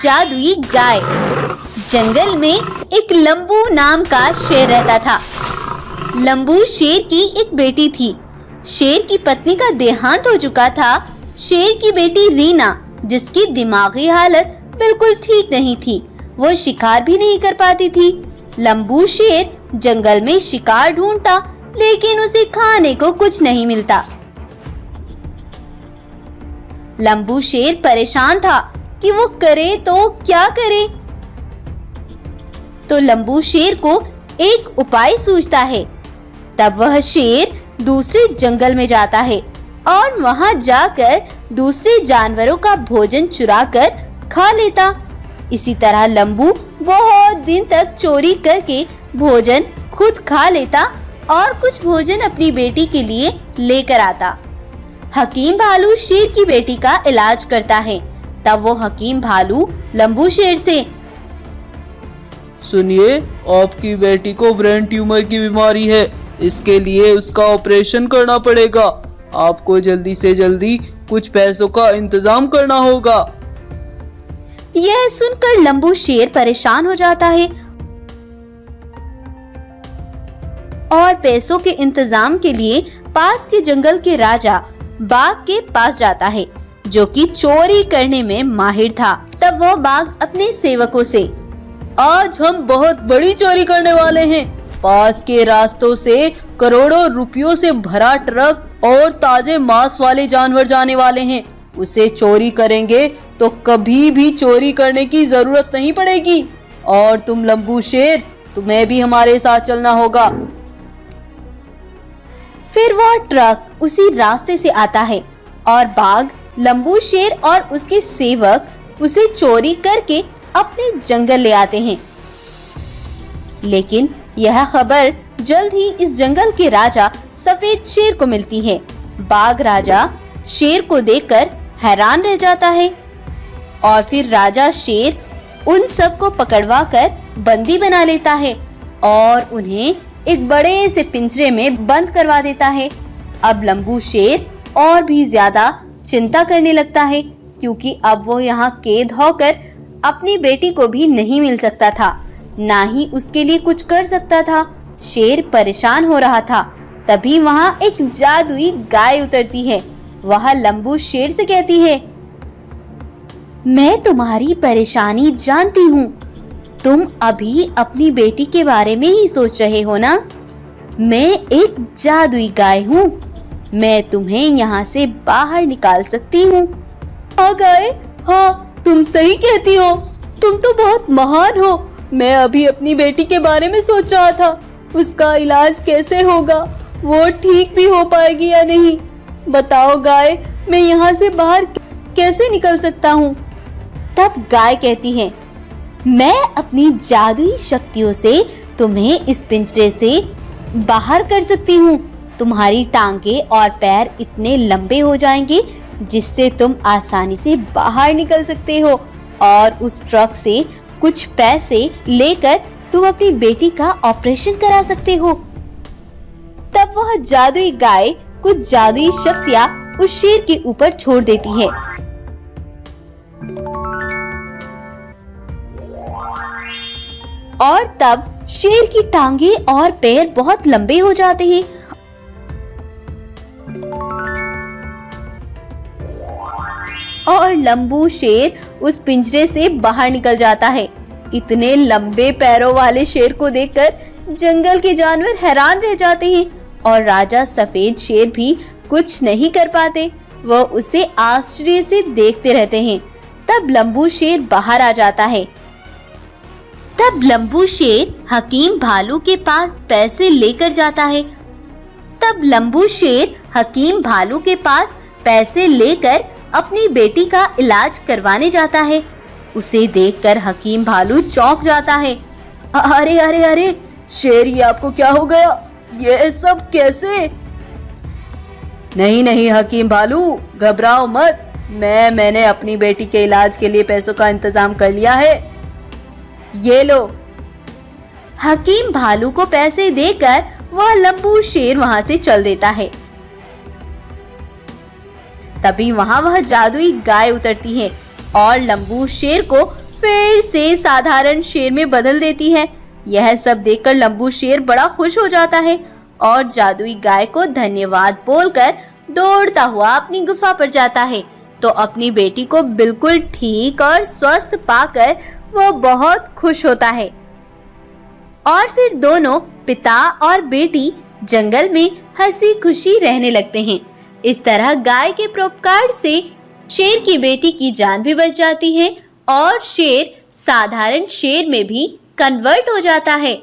जादुई गाय। जंगल में एक लंबू नाम का शेर रहता था। लंबू शेर की एक बेटी थी। शेर की पत्नी का देहांत हो चुका था। शेर की बेटी रीना, जिसकी दिमागी हालत बिल्कुल ठीक नहीं थी, वो शिकार भी नहीं कर पाती थी। लंबू शेर जंगल में शिकार ढूंढता, लेकिन उसे खाने को कुछ नहीं मिलता। लंबू शेर परेशान था कि वो करे तो क्या करे। तो लंबू शेर को एक उपाय सूझता है। तब वह शेर दूसरे जंगल में जाता है और वहां जाकर दूसरे जानवरों का भोजन चुराकर खा लेता। इसी तरह लंबू बहुत दिन तक चोरी करके भोजन खुद खा लेता और कुछ भोजन अपनी बेटी के लिए लेकर आता। हकीम भालू शेर की बेटी का इलाज करता है। तब वो हकीम भालू लंबू शेर से, सुनिए, आपकी बेटी को ब्रेन ट्यूमर की बीमारी है। इसके लिए उसका ऑपरेशन करना पड़ेगा। आपको जल्दी से जल्दी कुछ पैसों का इंतजाम करना होगा। यह सुनकर लंबू शेर परेशान हो जाता है और पैसों के इंतजाम के लिए पास के जंगल के राजा बाघ के पास जाता है, जो कि चोरी करने में माहिर था। तब वह बाघ अपने सेवकों से, आज हम बहुत बड़ी चोरी करने वाले हैं। पास के रास्तों से करोड़ों रुपयों से भरा ट्रक और ताजे मांस वाले जानवर जाने वाले हैं। उसे चोरी करेंगे तो कभी भी चोरी करने की जरूरत नहीं पड़ेगी। और तुम लंबू शेर, तुम्हें भी हमारे साथ चलना होगा। फिर वह ट्रक उसी रास्ते से आता है और बाघ, लंबू शेर और उसके सेवक उसे चोरी करके अपने जंगल ले आते हैं। लेकिन यह खबर जल्द ही इस जंगल के राजा सफेद शेर को मिलती है। बाघ राजा शेर को देखकर हैरान रह जाता है और फिर राजा शेर उन सब को पकड़वाकर बंदी बना लेता है और उन्हें एक बड़े से पिंजरे में बंद करवा देता है। अब लंबू शेर और भी ज्यादा चिंता करने लगता है, क्योंकि अब वो यहाँ कैद होकर अपनी बेटी को भी नहीं मिल सकता था, ना ही उसके लिए कुछ कर सकता था। शेर परेशान हो रहा था। तभी वहाँ एक जादुई गाय उतरती है। वह लंबू शेर से कहती है, मैं तुम्हारी परेशानी जानती हूँ। तुम अभी अपनी बेटी के बारे में ही सोच रहे हो ना? मैं एक जादुई गाय हूँ। मैं तुम्हें यहाँ से बाहर निकाल सकती हूँ। हाँ गाय, हाँ तुम सही कहती हो। तुम तो बहुत महान हो। मैं अभी अपनी बेटी के बारे में सोच रहा था, उसका इलाज कैसे होगा, वो ठीक भी हो पाएगी या नहीं। बताओ गाय, मैं यहाँ से बाहर कैसे निकल सकता हूँ? तब गाय कहती है, मैं अपनी जादुई शक्तियों से तुम्हें इस पिंजरे से बाहर कर सकती हूँ। तुम्हारी टांगे और पैर इतने लंबे हो जाएंगे जिससे तुम आसानी से बाहर निकल सकते हो और उस ट्रक से कुछ पैसे लेकर तुम अपनी बेटी का ऑपरेशन करा सकते हो। तब वह जादुई गाय कुछ जादुई शक्तियाँ उस शेर के ऊपर छोड़ देती है। और तब शेर की टांगे और पैर बहुत लंबे हो जाते हैं और लंबू शेर उस पिंजरे से बाहर निकल जाता है। इतने लंबे पैरों वाले शेर को देखकर जंगल के जानवर हैरान रह जाते हैं और राजा सफेद शेर भी कुछ नहीं कर पाते। वह उसे आश्चर्य से देखते रहते हैं। तब लंबू शेर बाहर आ जाता है। तब लंबू शेर हकीम भालू के पास पैसे लेकर जाता है। तब लंबू शेर हकीम भालू के पास पैसे लेकर अपनी बेटी का इलाज करवाने जाता है। उसे देखकर हकीम भालू चौंक जाता है। अरे अरे अरे शेर, ये आपको क्या हो गया? ये सब कैसे? नहीं नहीं हकीम भालू, घबराओ मत। मैंने अपनी बेटी के इलाज के लिए पैसों का इंतजाम कर लिया है। ये लो। हकीम भालू को पैसे देकर वह लंबू शेर वहां से चल देता है। तभी वहां वह जादुई गाय उतरती है और लंबू शेर को फिर से साधारण शेर में बदल देती है। यह सब देखकर लंबू शेर बड़ा खुश हो जाता है और जादुई गाय को धन्यवाद बोलकर दौड़ता हुआ अपनी गुफा पर जाता है। तो अपनी बेटी को बिल्कुल ठीक और स्वस्थ पाकर वो बहुत खुश होता है और फिर दोनों पिता और बेटी जंगल में हंसी खुशी रहने लगते हैं। इस तरह गाय के परोपकार से शेर की बेटी की जान भी बच जाती है और शेर साधारण शेर में भी कन्वर्ट हो जाता है।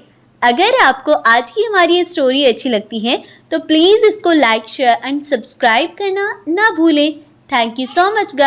अगर आपको आज की हमारी ये स्टोरी अच्छी लगती है तो प्लीज इसको लाइक शेयर एंड सब्सक्राइब करना ना भूलें। Thank you so much guys.